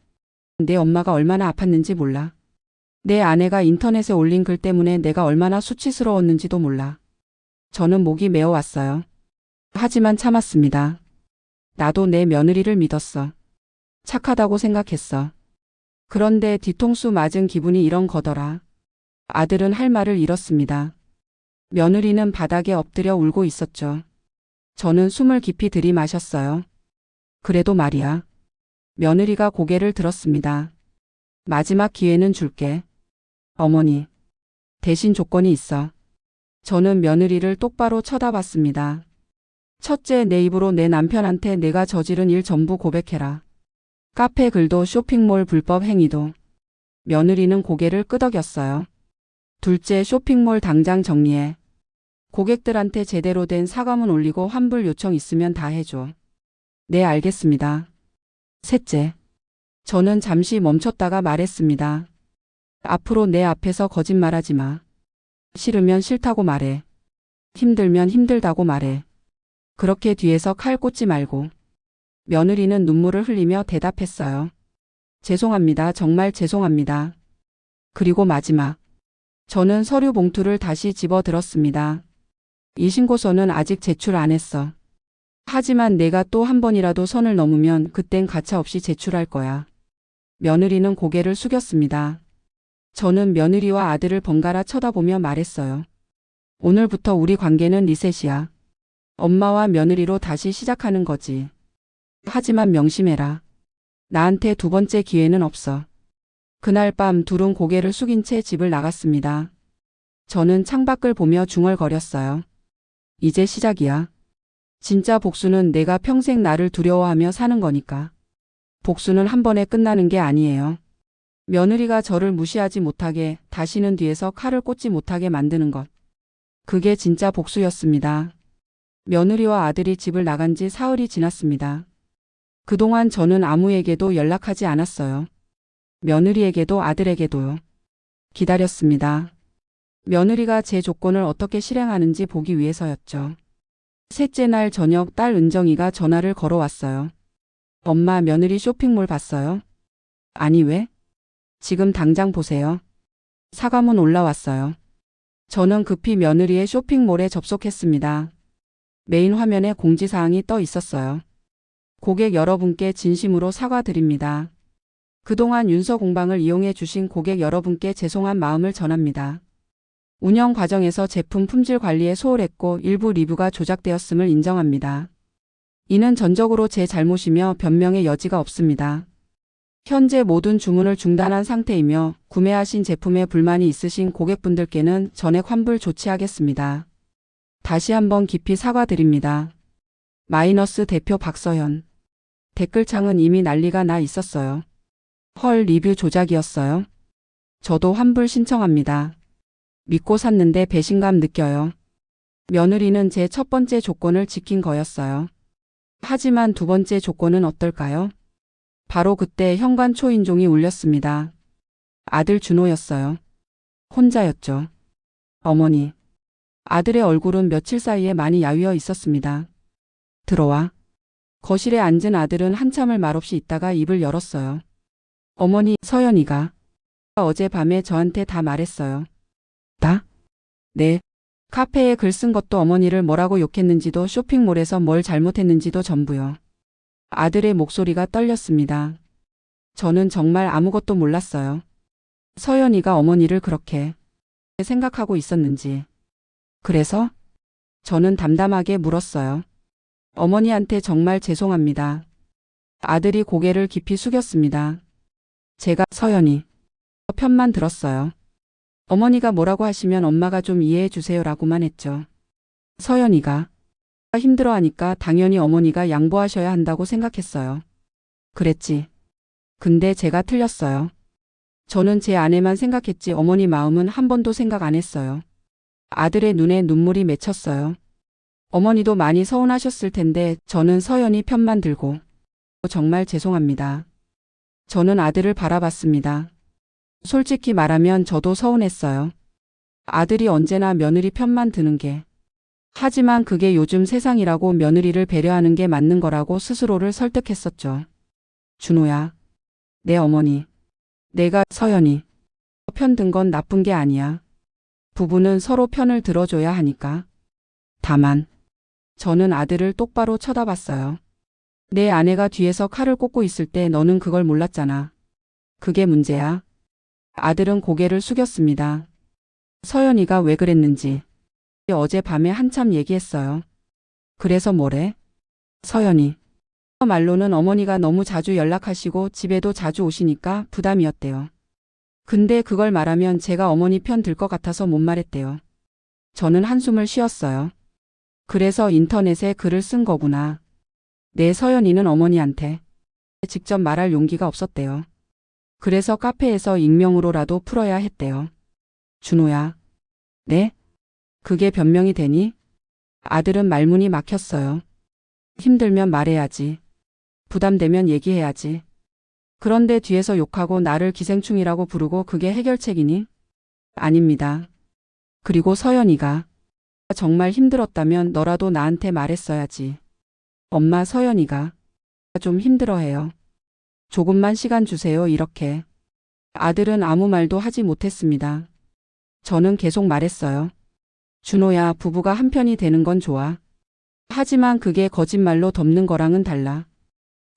Speaker 2: 내 엄마가 얼마나 아팠는지 몰라. 내 아내가 인터넷에 올린 글 때문에 내가 얼마나 수치스러웠는지도 몰라. 저는 목이 메어왔어요. 하지만 참았습니다. 나도 내 며느리를 믿었어. 착하다고 생각했어. 그런데 뒤통수 맞은 기분이 이런 거더라. 아들은 할 말을 잃었습니다. 며느리는 바닥에 엎드려 울고 있었죠. 저는 숨을 깊이 들이마셨어요. 그래도 말이야. 며느리가 고개를 들었습니다. 마지막 기회는 줄게. 어머니. 대신 조건이 있어. 저는 며느리를 똑바로 쳐다봤습니다. 첫째, 내 입으로 내 남편한테 내가 저지른 일 전부 고백해라. 카페 글도 쇼핑몰 불법 행위도. 며느리는 고개를 끄덕였어요. 둘째, 쇼핑몰 당장 정리해. 고객들한테 제대로 된 사과문 올리고 환불 요청 있으면 다 해줘. 네, 알겠습니다. 셋째, 저는 잠시 멈췄다가 말했습니다. 앞으로 내 앞에서 거짓말하지 마. 싫으면 싫다고 말해. 힘들면 힘들다고 말해. 그렇게 뒤에서 칼 꽂지 말고. 며느리는 눈물을 흘리며 대답했어요. 죄송합니다. 정말 죄송합니다. 그리고 마지막. 저는 서류 봉투를 다시 집어들었습니다. 이 신고서는 아직 제출 안 했어. 하지만 내가 또 한 번이라도 선을 넘으면 그땐 가차없이 제출할 거야. 며느리는 고개를 숙였습니다. 저는 며느리와 아들을 번갈아 쳐다보며 말했어요. 오늘부터 우리 관계는 리셋이야. 엄마와 며느리로 다시 시작하는 거지. 하지만 명심해라. 나한테 두 번째 기회는 없어. 그날 밤 둘은 고개를 숙인 채 집을 나갔습니다. 저는 창밖을 보며 중얼거렸어요. 이제 시작이야. 진짜 복수는 내가 평생 나를 두려워하며 사는 거니까. 복수는 한 번에 끝나는 게 아니에요. 며느리가 저를 무시하지 못하게, 다시는 뒤에서 칼을 꽂지 못하게 만드는 것. 그게 진짜 복수였습니다. 며느리와 아들이 집을 나간 지 사흘이 지났습니다. 그동안 저는 아무에게도 연락하지 않았어요. 며느리에게도 아들에게도요. 기다렸습니다. 며느리가 제 조건을 어떻게 실행하는지 보기 위해서였죠. 셋째 날 저녁 딸 은정이가 전화를 걸어왔어요. 엄마, 며느리 쇼핑몰 봤어요? 아니, 왜? 지금 당장 보세요. 사과문 올라왔어요. 저는 급히 며느리의 쇼핑몰에 접속했습니다. 메인 화면에 공지사항이 떠 있었어요. 고객 여러분께 진심으로 사과드립니다. 그동안 윤서 공방을 이용해 주신 고객 여러분께 죄송한 마음을 전합니다. 운영 과정에서 제품 품질 관리에 소홀했고 일부 리뷰가 조작되었음을 인정합니다. 이는 전적으로 제 잘못이며 변명의 여지가 없습니다. 현재 모든 주문을 중단한 상태이며 구매하신 제품에 불만이 있으신 고객분들께는 전액 환불 조치하겠습니다. 다시 한번 깊이 사과드립니다. 마이너스 대표 박서현. 댓글창은 이미 난리가 나 있었어요. 헐, 리뷰 조작이었어요? 저도 환불 신청합니다. 믿고 샀는데 배신감 느껴요. 며느리는 제 첫 번째 조건을 지킨 거였어요. 하지만 두 번째 조건은 어떨까요? 바로 그때 현관 초인종이 울렸습니다. 아들 준호였어요. 혼자였죠. 어머니. 아들의 얼굴은 며칠 사이에 많이 야위어 있었습니다. 들어와. 거실에 앉은 아들은 한참을 말없이 있다가 입을 열었어요. 어머니, 서연이가 어젯밤에 저한테 다 말했어요. 다? 네. 카페에 글 쓴 것도 어머니를 뭐라고 욕했는지도 쇼핑몰에서 뭘 잘못했는지도 전부요. 아들의 목소리가 떨렸습니다. 저는 정말 아무것도 몰랐어요. 서연이가 어머니를 그렇게 생각하고 있었는지. 그래서 저는 담담하게 물었어요. 어머니한테 정말 죄송합니다. 아들이 고개를 깊이 숙였습니다. 제가 서연이 편만 들었어요. 어머니가 뭐라고 하시면 엄마가 좀 이해해 주세요라고만 했죠. 서연이가 힘들어하니까 당연히 어머니가 양보하셔야 한다고 생각했어요. 그랬지. 근데 제가 틀렸어요. 저는 제 아내만 생각했지 어머니 마음은 한 번도 생각 안 했어요. 아들의 눈에 눈물이 맺혔어요. 어머니도 많이 서운하셨을 텐데 저는 서연이 편만 들고 정말 죄송합니다. 저는 아들을 바라봤습니다. 솔직히 말하면 저도 서운했어요. 아들이 언제나 며느리 편만 드는 게. 하지만 그게 요즘 세상이라고 며느리를 배려하는 게 맞는 거라고 스스로를 설득했었죠. 준호야. 내 어머니. 내가 서연이 편 든 건 나쁜 게 아니야. 부부는 서로 편을 들어줘야 하니까. 다만 저는 아들을 똑바로 쳐다봤어요. 내 아내가 뒤에서 칼을 꽂고 있을 때 너는 그걸 몰랐잖아. 그게 문제야. 아들은 고개를 숙였습니다. 서연이가 왜 그랬는지. 어젯밤에 한참 얘기했어요. 그래서 뭐래? 서연이. 말로는 어머니가 너무 자주 연락하시고 집에도 자주 오시니까 부담이었대요. 근데 그걸 말하면 제가 어머니 편 들 것 같아서 못 말했대요. 저는 한숨을 쉬었어요. 그래서 인터넷에 글을 쓴 거구나. 내 서연이는 어머니한테 직접 말할 용기가 없었대요. 그래서 카페에서 익명으로라도 풀어야 했대요. 준호야. 네? 그게 변명이 되니? 아들은 말문이 막혔어요. 힘들면 말해야지. 부담되면 얘기해야지. 그런데 뒤에서 욕하고 나를 기생충이라고 부르고 그게 해결책이니? 아닙니다. 그리고 서연이가 정말 힘들었다면 너라도 나한테 말했어야지. 엄마 서연이가 좀 힘들어해요. 조금만 시간 주세요 이렇게. 아들은 아무 말도 하지 못했습니다. 저는 계속 말했어요. 준호야 부부가 한편이 되는 건 좋아. 하지만 그게 거짓말로 덮는 거랑은 달라.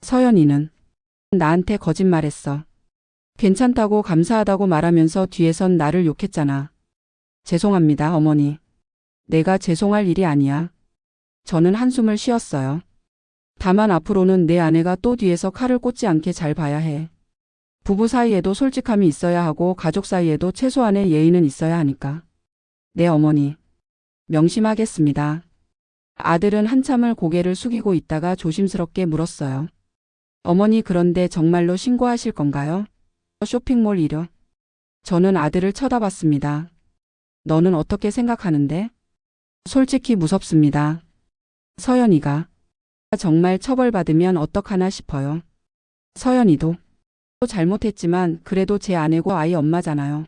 Speaker 2: 서연이는 나한테 거짓말했어. 괜찮다고 감사하다고 말하면서 뒤에선 나를 욕했잖아. 죄송합니다 어머니. 내가 죄송할 일이 아니야. 저는 한숨을 쉬었어요. 다만 앞으로는 내 아내가 또 뒤에서 칼을 꽂지 않게 잘 봐야 해. 부부 사이에도 솔직함이 있어야 하고 가족 사이에도 최소한의 예의는 있어야 하니까. 네 어머니. 명심하겠습니다. 아들은 한참을 고개를 숙이고 있다가 조심스럽게 물었어요. 어머니 그런데 정말로 신고하실 건가요? 쇼핑몰 일요. 저는 아들을 쳐다봤습니다. 너는 어떻게 생각하는데? 솔직히 무섭습니다. 서연이가 정말 처벌받으면 어떡하나 싶어요. 서연이도 또 잘못했지만 그래도 제 아내고 아이 엄마잖아요.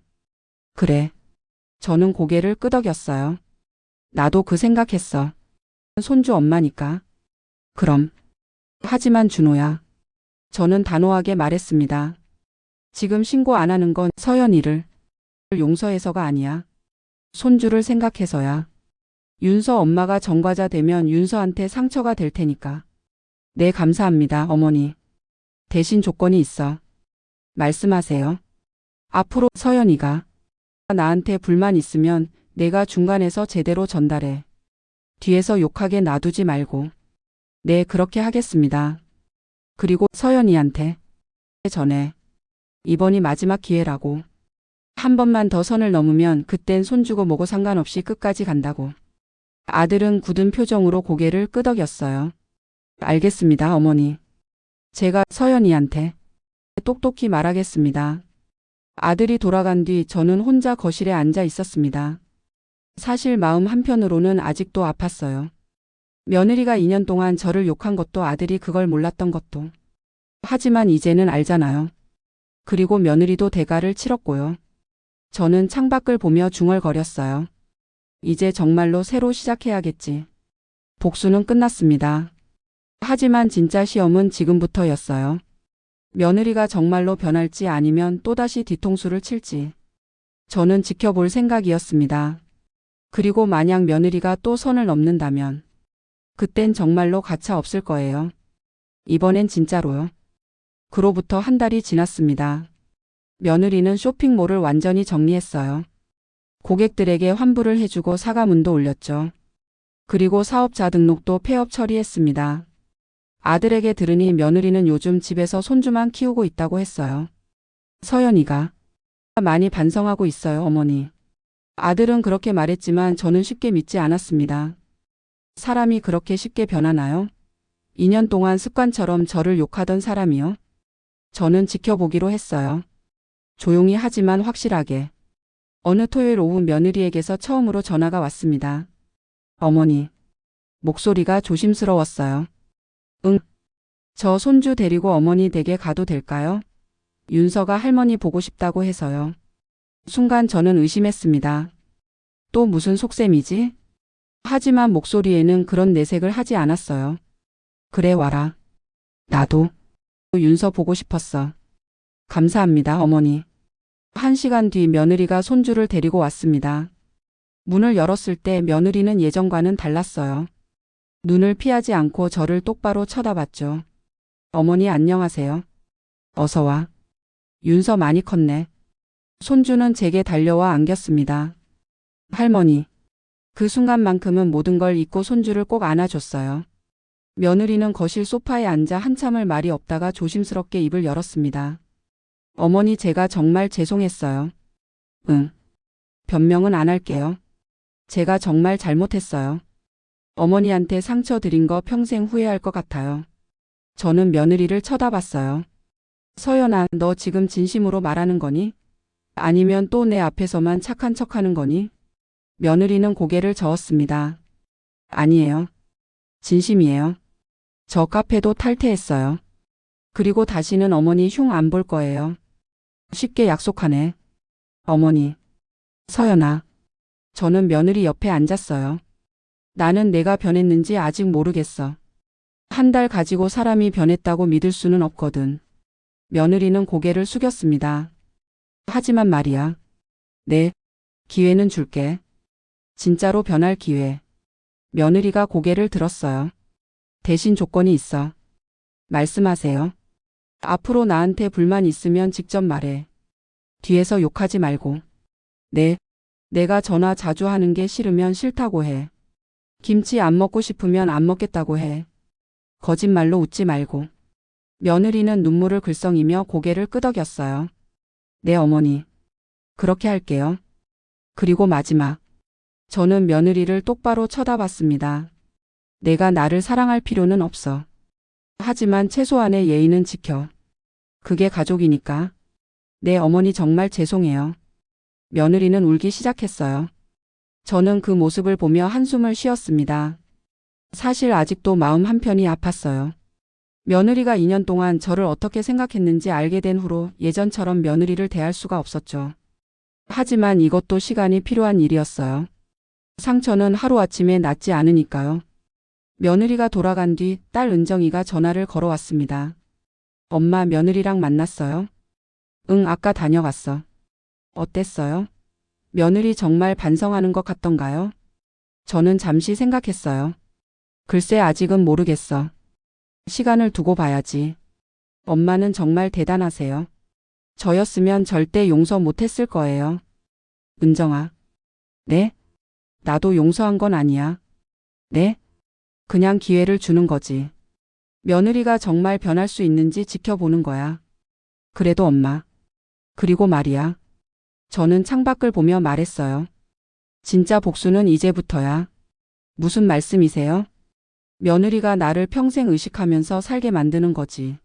Speaker 2: 그래. 저는 고개를 끄덕였어요. 나도 그 생각했어. 손주 엄마니까. 그럼. 하지만 준호야. 저는 단호하게 말했습니다. 지금 신고 안 하는 건 서연이를 용서해서가 아니야. 손주를 생각해서야. 윤서 엄마가 전과자 되면 윤서한테 상처가 될 테니까. 네 감사합니다 어머니. 대신 조건이 있어. 말씀하세요. 앞으로 서연이가 나한테 불만 있으면 내가 중간에서 제대로 전달해. 뒤에서 욕하게 놔두지 말고. 네 그렇게 하겠습니다. 그리고 서연이한테 전에 이번이 마지막 기회라고. 한 번만 더 선을 넘으면 그땐 손주고 뭐고 상관없이 끝까지 간다고. 아들은 굳은 표정으로 고개를 끄덕였어요. 알겠습니다 어머니. 제가 서연이한테 똑똑히 말하겠습니다. 아들이 돌아간 뒤 저는 혼자 거실에 앉아 있었습니다. 사실 마음 한편으로는 아직도 아팠어요. 며느리가 2년 동안 저를 욕한 것도 아들이 그걸 몰랐던 것도. 하지만 이제는 알잖아요. 그리고 며느리도 대가를 치렀고요. 저는 창밖을 보며 중얼거렸어요. 이제 정말로 새로 시작해야겠지. 복수는 끝났습니다. 하지만 진짜 시험은 지금부터였어요. 며느리가 정말로 변할지 아니면 또다시 뒤통수를 칠지. 저는 지켜볼 생각이었습니다. 그리고 만약 며느리가 또 선을 넘는다면 그땐 정말로 가차 없을 거예요. 이번엔 진짜로요. 그로부터 한 달이 지났습니다. 며느리는 쇼핑몰을 완전히 정리했어요. 고객들에게 환불을 해주고 사과문도 올렸죠. 그리고 사업자 등록도 폐업 처리했습니다. 아들에게 들으니 며느리는 요즘 집에서 손주만 키우고 있다고 했어요. 서연이가 많이 반성하고 있어요 어머니. 아들은 그렇게 말했지만 저는 쉽게 믿지 않았습니다. 사람이 그렇게 쉽게 변하나요? 2년 동안 습관처럼 저를 욕하던 사람이요. 저는 지켜보기로 했어요. 조용히 하지만 확실하게. 어느 토요일 오후 며느리에게서 처음으로 전화가 왔습니다. 어머니. 목소리가 조심스러웠어요. 응. 저 손주 데리고 어머니 댁에 가도 될까요? 윤서가 할머니 보고 싶다고 해서요. 순간 저는 의심했습니다. 또 무슨 속셈이지? 하지만 목소리에는 그런 내색을 하지 않았어요. 그래 와라. 나도 윤서 보고 싶었어. 감사합니다 어머니. 1시간 뒤 며느리가 손주를 데리고 왔습니다. 문을 열었을 때 며느리는 예전과는 달랐어요. 눈을 피하지 않고 저를 똑바로 쳐다봤죠. 어머니 안녕하세요. 어서 와. 윤서 많이 컸네. 손주는 제게 달려와 안겼습니다. 할머니. 그 순간만큼은 모든 걸 잊고 손주를 꼭 안아줬어요. 며느리는 거실 소파에 앉아 한참을 말이 없다가 조심스럽게 입을 열었습니다. 어머니 제가 정말 죄송했어요. 응. 변명은 안 할게요. 제가 정말 잘못했어요. 어머니한테 상처 드린 거 평생 후회할 것 같아요. 저는 며느리를 쳐다봤어요. 서연아, 너 지금 진심으로 말하는 거니? 아니면 또 내 앞에서만 착한 척하는 거니? 며느리는 고개를 저었습니다. 아니에요. 진심이에요. 저 카페도 탈퇴했어요. 그리고 다시는 어머니 흉 안 볼 거예요. 쉽게 약속하네. 어머니. 서연아. 저는 며느리 옆에 앉았어요. 나는 내가 변했는지 아직 모르겠어. 한 달 가지고 사람이 변했다고 믿을 수는 없거든. 며느리는 고개를 숙였습니다. 하지만 말이야. 네, 기회는 줄게. 진짜로 변할 기회. 며느리가 고개를 들었어요. 대신 조건이 있어. 말씀하세요. 앞으로 나한테 불만 있으면 직접 말해. 뒤에서 욕하지 말고. 네, 내가 전화 자주 하는 게 싫으면 싫다고 해. 김치 안 먹고 싶으면 안 먹겠다고 해. 거짓말로 웃지 말고. 며느리는 눈물을 글썽이며 고개를 끄덕였어요. 네, 어머니. 그렇게 할게요. 그리고 마지막. 저는 며느리를 똑바로 쳐다봤습니다. 내가 나를 사랑할 필요는 없어. 하지만 최소한의 예의는 지켜. 그게 가족이니까. 네, 어머니 정말 죄송해요. 며느리는 울기 시작했어요. 저는 그 모습을 보며 한숨을 쉬었습니다. 사실 아직도 마음 한편이 아팠어요. 며느리가 2년 동안 저를 어떻게 생각했는지 알게 된 후로 예전처럼 며느리를 대할 수가 없었죠. 하지만 이것도 시간이 필요한 일이었어요. 상처는 하루아침에 낫지 않으니까요. 며느리가 돌아간 뒤 딸 은정이가 전화를 걸어왔습니다. 엄마, 며느리랑 만났어요? 응, 아까 다녀갔어. 어땠어요? 며느리 정말 반성하는 것 같던가요? 저는 잠시 생각했어요. 글쎄, 아직은 모르겠어. 시간을 두고 봐야지. 엄마는 정말 대단하세요. 저였으면 절대 용서 못했을 거예요. 은정아. 네? 나도 용서한 건 아니야. 네? 그냥 기회를 주는 거지. 며느리가 정말 변할 수 있는지 지켜보는 거야. 그래도 엄마. 그리고 말이야. 저는 창밖을 보며 말했어요. 진짜 복수는 이제부터야. 무슨 말씀이세요? 며느리가 나를 평생 의식하면서 살게 만드는 거지.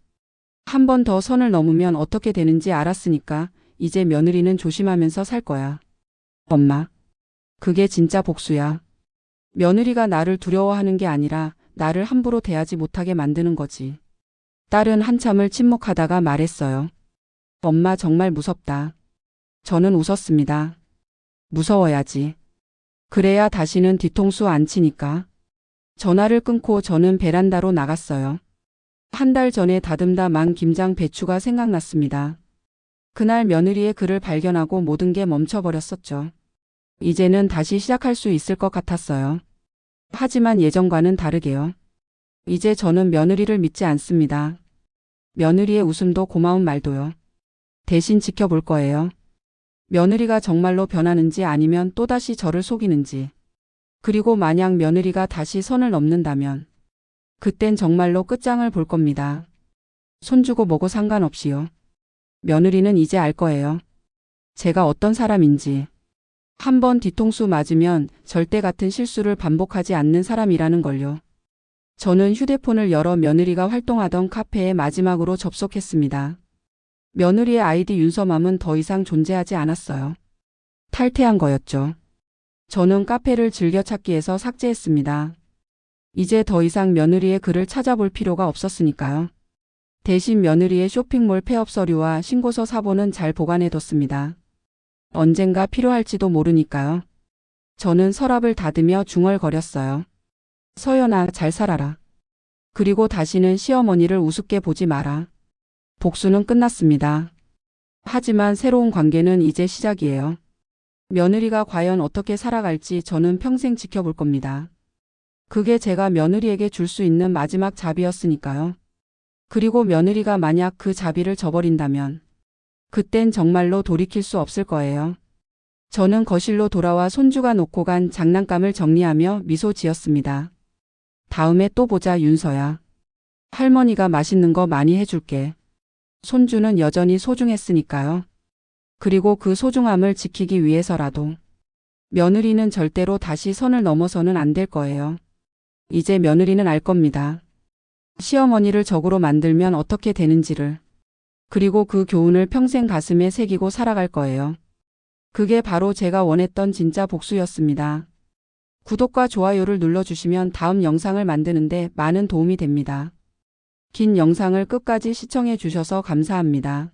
Speaker 2: 한 번 더 선을 넘으면 어떻게 되는지 알았으니까 이제 며느리는 조심하면서 살 거야. 엄마. 그게 진짜 복수야. 며느리가 나를 두려워하는 게 아니라 나를 함부로 대하지 못하게 만드는 거지. 딸은 한참을 침묵하다가 말했어요. 엄마 정말 무섭다. 저는 웃었습니다. 무서워야지. 그래야 다시는 뒤통수 안 치니까. 전화를 끊고 저는 베란다로 나갔어요. 한 달 전에 다듬다 만 김장 배추가 생각났습니다. 그날 며느리의 글을 발견하고 모든 게 멈춰버렸었죠. 이제는 다시 시작할 수 있을 것 같았어요. 하지만 예전과는 다르게요. 이제 저는 며느리를 믿지 않습니다. 며느리의 웃음도 고마운 말도요. 대신 지켜볼 거예요. 며느리가 정말로 변하는지 아니면 또다시 저를 속이는지. 그리고 만약 며느리가 다시 선을 넘는다면 그땐 정말로 끝장을 볼 겁니다. 손주고 뭐고 상관없이요. 며느리는 이제 알 거예요. 제가 어떤 사람인지. 한 번 뒤통수 맞으면 절대 같은 실수를 반복하지 않는 사람이라는 걸요. 저는 휴대폰을 열어 며느리가 활동하던 카페에 마지막으로 접속했습니다. 며느리의 아이디 윤서맘은 더 이상 존재하지 않았어요. 탈퇴한 거였죠. 저는 카페를 즐겨찾기에서 삭제했습니다. 이제 더 이상 며느리의 글을 찾아볼 필요가 없었으니까요. 대신 며느리의 쇼핑몰 폐업 서류와 신고서 사본은 잘 보관해뒀습니다. 언젠가 필요할지도 모르니까요. 저는 서랍을 닫으며 중얼거렸어요. 서연아, 잘 살아라. 그리고 다시는 시어머니를 우습게 보지 마라. 복수는 끝났습니다. 하지만 새로운 관계는 이제 시작이에요. 며느리가 과연 어떻게 살아갈지 저는 평생 지켜볼 겁니다. 그게 제가 며느리에게 줄 수 있는 마지막 자비였으니까요. 그리고 며느리가 만약 그 자비를 저버린다면 그땐 정말로 돌이킬 수 없을 거예요. 저는 거실로 돌아와 손주가 놓고 간 장난감을 정리하며 미소 지었습니다. 다음에 또 보자, 윤서야. 할머니가 맛있는 거 많이 해줄게. 손주는 여전히 소중했으니까요. 그리고 그 소중함을 지키기 위해서라도 며느리는 절대로 다시 선을 넘어서는 안 될 거예요. 이제 며느리는 알 겁니다. 시어머니를 적으로 만들면 어떻게 되는지를. 그리고 그 교훈을 평생 가슴에 새기고 살아갈 거예요. 그게 바로 제가 원했던 진짜 복수였습니다. 구독과 좋아요를 눌러주시면 다음 영상을 만드는데 많은 도움이 됩니다. 긴 영상을 끝까지 시청해 주셔서 감사합니다.